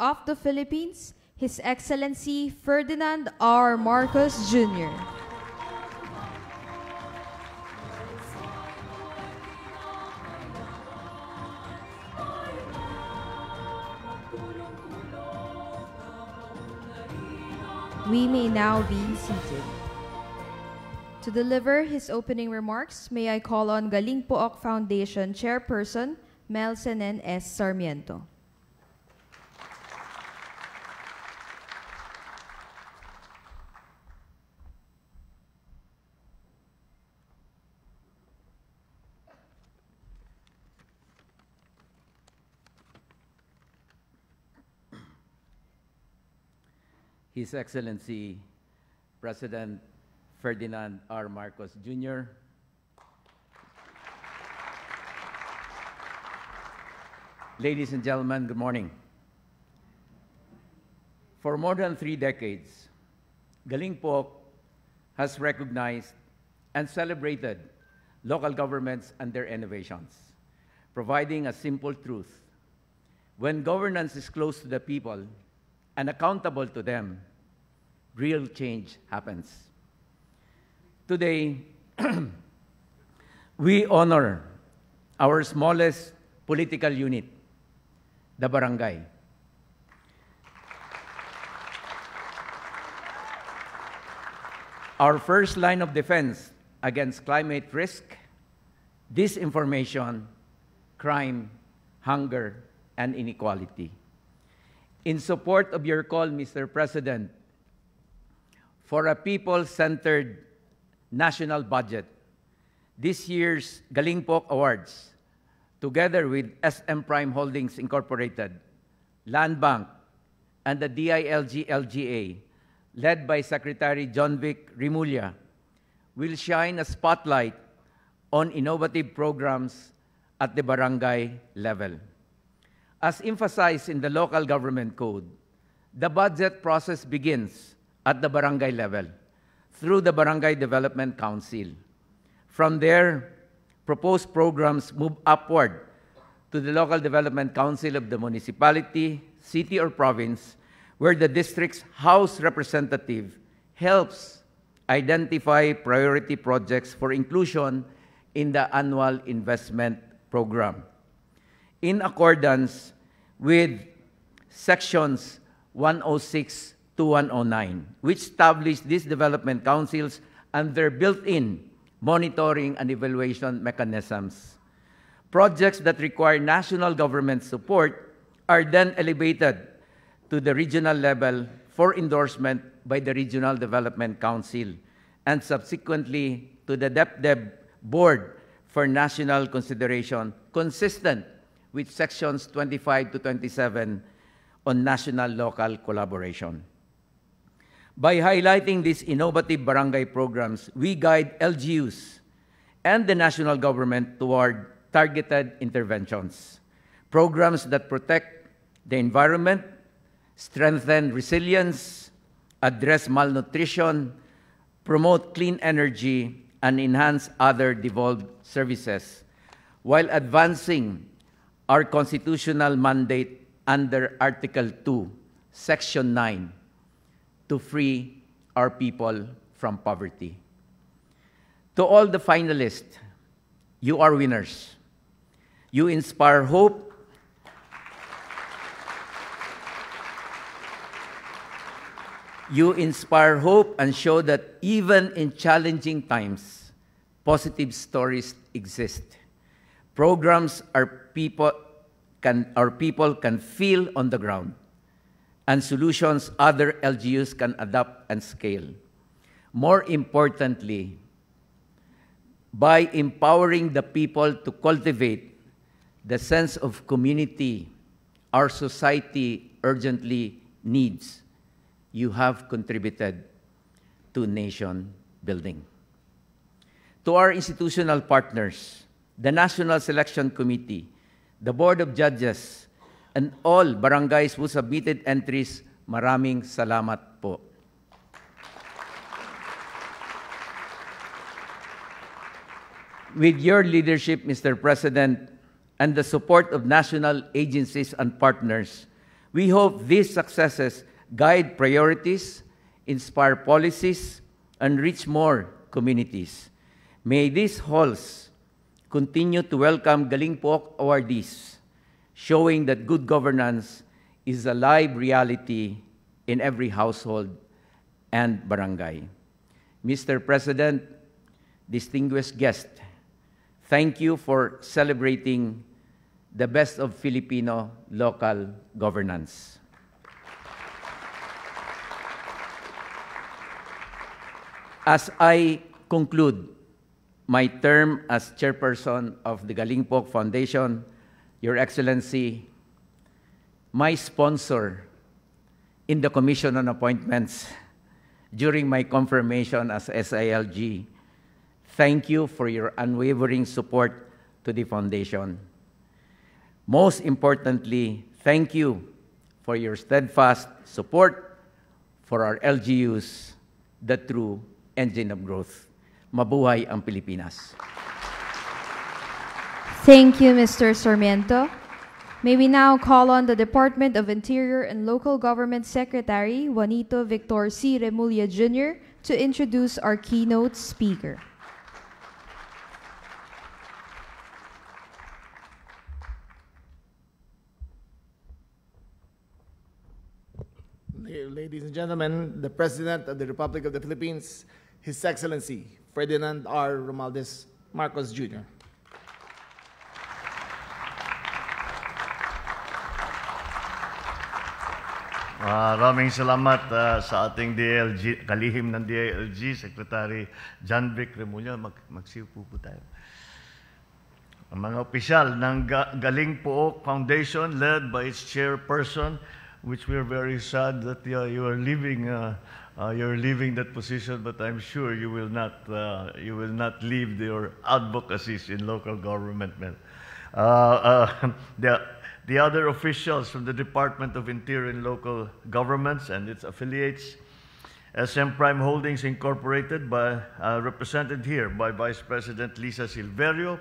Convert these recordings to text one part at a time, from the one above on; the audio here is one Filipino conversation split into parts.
of the Philippines, His Excellency Ferdinand R. Marcos Jr. We may now be seated. To deliver his opening remarks, may I call on Galing Pook Foundation Chairperson Mel Senen S. Sarmiento. His Excellency President Ferdinand R. Marcos Jr., ladies and gentlemen, good morning. For more than 3 decades, Galing Pook has recognized and celebrated local governments and their innovations, providing a simple truth. When governance is close to the people and accountable to them, real change happens. Today, we honor our smallest political unit, the barangay. Our first line of defense against climate risk, disinformation, crime, hunger, and inequality. In support of your call, Mr. President, for a people-centered national budget, this year's Galing Pook Awards, together with SM Prime Holdings Incorporated, Land Bank, and the DILG-LGA, led by Secretary John Vic Rimulya, will shine a spotlight on innovative programs at the barangay level. As emphasized in the Local Government Code, the budget process begins at the barangay level through the Barangay Development Council. From there, proposed programs move upward to the Local Development Council of the municipality, city, or province, where the district's House representative helps identify priority projects for inclusion in the annual investment program. In accordance with sections 106 to 109, which establish these development councils and their built-in monitoring and evaluation mechanisms. Projects that require national government support are then elevated to the regional level for endorsement by the Regional Development Council and subsequently to the DepDeb Board for national consideration, consistent with sections 25 to 27 on national-local collaboration. By highlighting these innovative barangay programs, we guide LGUs and the national government toward targeted interventions, programs that protect the environment, strengthen resilience, address malnutrition, promote clean energy, and enhance other devolved services, while advancing our constitutional mandate under Article 2, Section 9, to free our people from poverty. To all the finalists, you are winners. You inspire hope. You inspire hope and show that even in challenging times, positive stories exist. Programs our people can feel on the ground, and solutions other LGUs can adopt and scale. More importantly, by empowering the people to cultivate the sense of community our society urgently needs, you have contributed to nation building. To our institutional partners, the National Selection Committee, the Board of Judges, and all barangays who submitted entries, maraming salamat po. With your leadership, Mr. President, and the support of national agencies and partners, We hope these successes guide priorities, inspire policies, and reach more communities. May these halls continue to welcome Galing Po awardees, showing that good governance is a live reality in every household and barangay. Mr. President, distinguished guests, thank you for celebrating the best of Filipino local governance. As I conclude my term as chairperson of the Galing Po Foundation, Your Excellency, my sponsor in the Commission on Appointments during my confirmation as SILG, thank you for your unwavering support to the Foundation. Most importantly, thank you for your steadfast support for our LGUs, the true engine of growth. Mabuhay ang Pilipinas. Thank you, Mr. Sarmiento. May we now call on the Department of Interior and Local Government Secretary, Juanito Victor C. Remulla Jr., to introduce our keynote speaker. Ladies and gentlemen, the President of the Republic of the Philippines, His Excellency Ferdinand R. Romualdez Marcos Jr. Maraming salamat sa ating DILG, kalihim ng DILG, Secretary John Vic Remulla. Magsiupo po tayo. Ang mga opisyal ng Galing Po Foundation, led by its chairperson, which we're very sad that you are leaving. You're leaving that position, but I'm sure you will not leave your advocacies in local government. The other officials from the Department of Interior and Local Governments and its affiliates, SM Prime Holdings Incorporated, represented here by Vice President Lisa Silverio,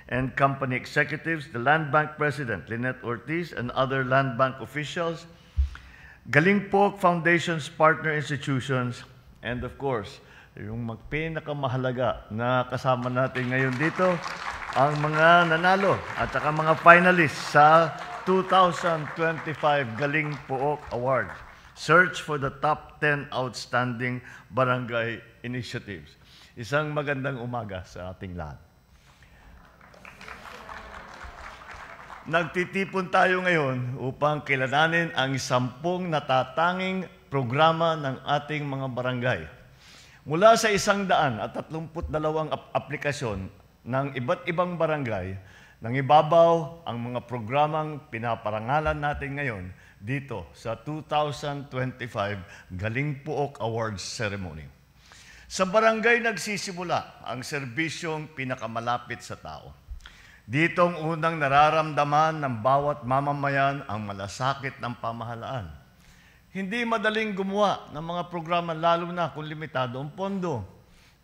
and company executives, the Land Bank President Lynette Ortiz, and other Land Bank officials, Galing Po Foundation's partner institutions, and of course, yung pinakamahalaga na kasama natin ngayon dito, ang mga nanalo at saka mga finalists sa 2025 Galing Pook Award. Search for the top 10 outstanding barangay initiatives. Isang magandang umaga sa ating lahat. Nagtitipon tayo ngayon upang kilalanin ang 10 natatanging programa ng ating mga barangay. Mula sa 132 aplikasyon ng iba't ibang barangay, nang ibabaw ang mga programang pinaparangalan natin ngayon dito sa 2025 Galing Pook Awards Ceremony. Sa barangay nagsisimula ang serbisyong pinakamalapit sa tao. Dito ang unang nararamdaman ng bawat mamamayan ang malasakit ng pamahalaan. Hindi madaling gumawa ng mga programa lalo na kung limitado ang pondo,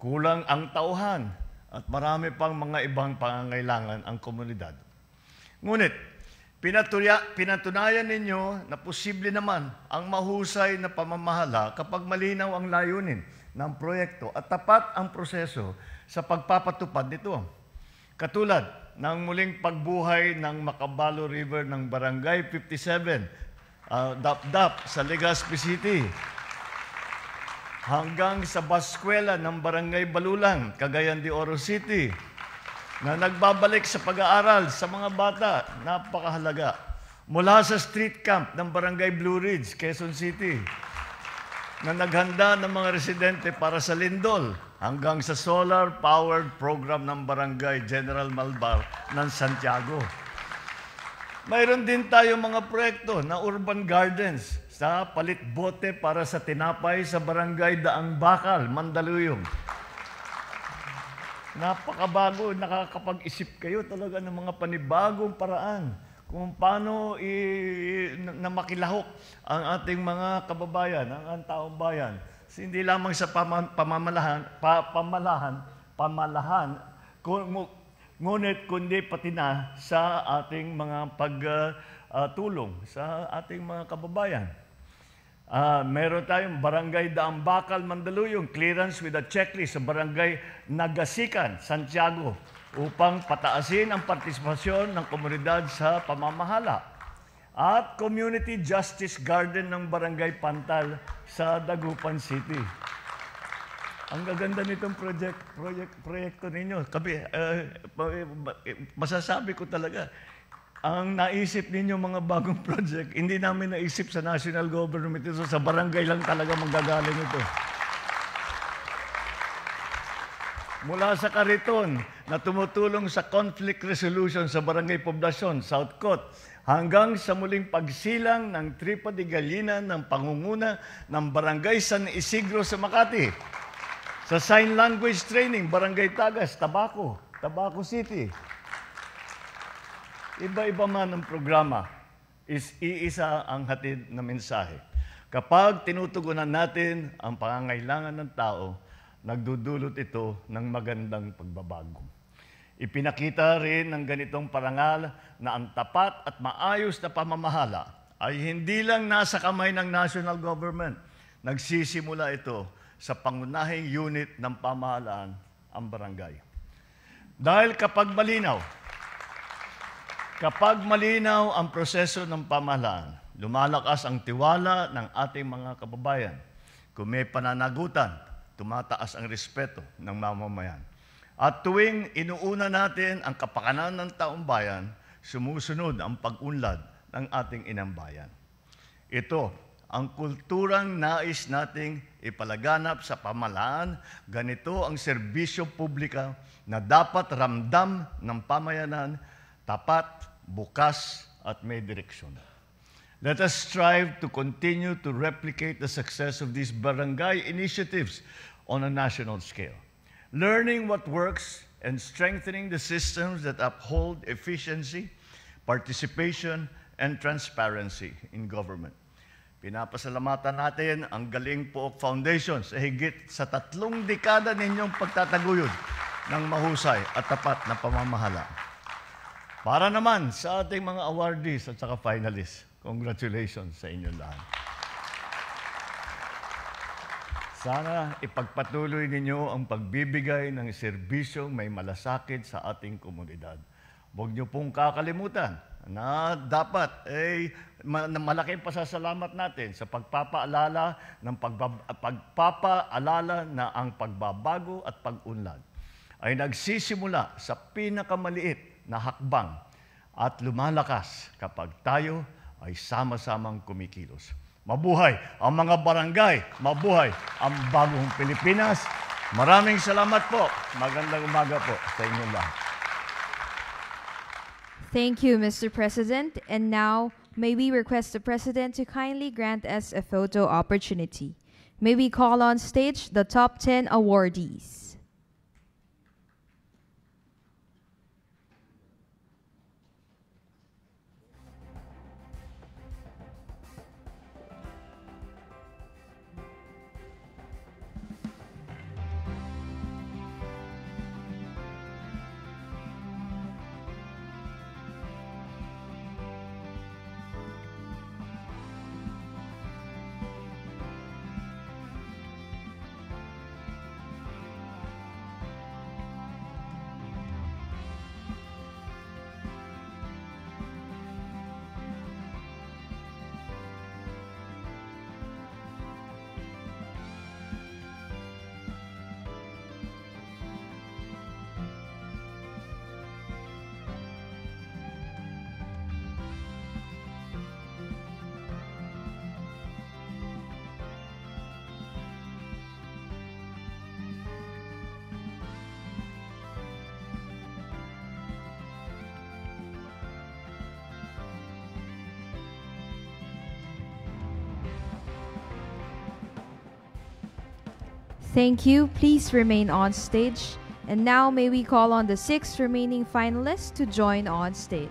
kulang ang tauhan, at marami pang mga ibang pangangailangan ang komunidad. Ngunit, pinatunayan ninyo na posible naman ang mahusay na pamamahala kapag malinaw ang layunin ng proyekto at tapat ang proseso sa pagpapatupad nito. Katulad ng muling pagbuhay ng Macabalo River ng Barangay 57, Dap-Dap sa Legazpi City, hanggang sa baskwela ng Barangay Balulang, Cagayan de Oro City, na nagbabalik sa pag-aaral sa mga bata, napakahalaga. Mula sa street camp ng Barangay Blue Ridge, Quezon City, na naghanda ng mga residente para sa lindol, hanggang sa solar-powered program ng Barangay General Malbar ng Santiago. Mayroon din tayo mga proyekto na urban gardens sa palit bote para sa tinapay sa Barangay Daang Bakal, Mandaluyong. Napakabago, nakakapag-isip kayo talaga ng mga panibagong paraan kung paano na makilahok ang ating mga kababayan, ang taong bayan. Hindi lamang sa pamalahan, ngunit kundi pati na sa ating mga tulong sa ating mga kababayan. Meron tayong Barangay Daambakal, Mandaluyong, clearance with a checklist sa Barangay Nagasikan, Santiago, upang pataasin ang partisipasyon ng komunidad sa pamamahala. At Community Justice Garden ng Barangay Pantal sa Dagupan City. Ang gaganda nitong proyekto ninyo. Masasabi ko talaga, ang naisip ninyo mga bagong project, hindi namin naisip sa national government ito. Sa barangay lang talaga manggagaling ito. Mula sa Kariton na tumutulong sa conflict resolution sa Barangay Poblacion, South Cot, hanggang sa muling pagsilang ng Tripa de Gallina ng pangunguna ng Barangay San Isidro sa Makati. Sa Sign Language Training, Barangay Tagas, Tabaco City. Iba-iba man ang programa, iisa ang hatid na mensahe. Kapag tinutugunan natin ang pangangailangan ng tao, nagdudulot ito ng magandang pagbabago. Ipinakita rin ng ganitong parangal na ang tapat at maayos na pamamahala ay hindi lang nasa kamay ng national government. Nagsisimula ito sa pangunahing unit ng pamahalaan, ang barangay. Dahil kapag malinaw ang proseso ng pamahalaan, lumalakas ang tiwala ng ating mga kababayan. Kung may pananagutan, tumataas ang respeto ng mamamayan. At tuwing inuuna natin ang kapakanan ng taong bayan, sumusunod ang pag-unlad ng ating inang bayan. Ito ang kulturang nais nating ipalaganap sa pamahalaan. Ganito ang serbisyo publika na dapat ramdam ng pamayanan, tapat, bukas, at may direksyon. Let us strive to continue to replicate the success of these barangay initiatives on a national scale, learning what works and strengthening the systems that uphold efficiency, participation, and transparency in government. Pinapasalamatan natin ang Galing Pook Foundation sa higit sa 3 dekada ninyong pagtataguyod ng mahusay at tapat na pamamahala. Para naman sa ating mga awardees at saka finalists, congratulations sa inyong lahat. Sana ipagpatuloy ninyo ang pagbibigay ng serbisyong may malasakit sa ating komunidad. Huwag niyo pong kakalimutan na dapat malaking pasasalamat natin sa pagpapaalala na ang pagbabago at pag-unlad ay nagsisimula sa pinakamaliit na hakbang at lumalakas kapag tayo ay sama-samang kumikilos. Mabuhay ang mga barangay, mabuhay ang bagong Pilipinas. Maraming salamat po. Magandang umaga po sa inyong lahat. Thank you, Mr. President. And now, may we request the President to kindly grant us a photo opportunity. May we call on stage the top 10 awardees. Thank you. Please remain on stage. And now may we call on the 6 remaining finalists to join on stage.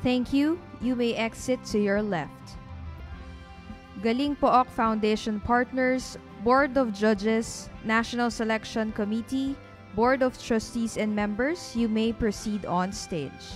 Thank you. You may exit to your left. Galing Pook Foundation Partners, Board of Judges, National Selection Committee, Board of Trustees and members, you may proceed on stage.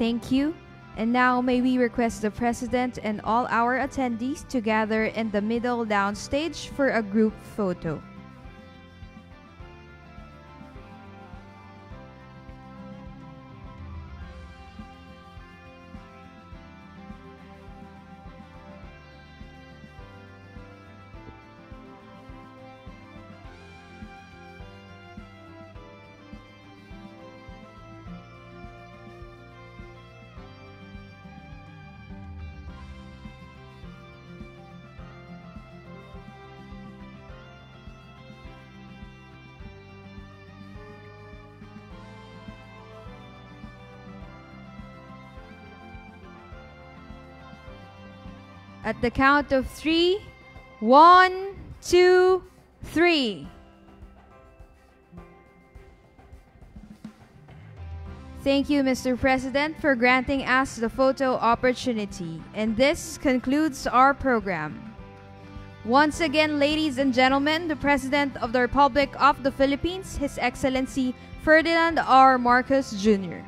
Thank you. And now may we request the President and all our attendees to gather in the middle downstage for a group photo. At the count of 3, 1, 2, 3. Thank you, Mr. President, for granting us the photo opportunity. And this concludes our program. Once again, ladies and gentlemen, the President of the Republic of the Philippines, His Excellency Ferdinand R. Marcos Jr.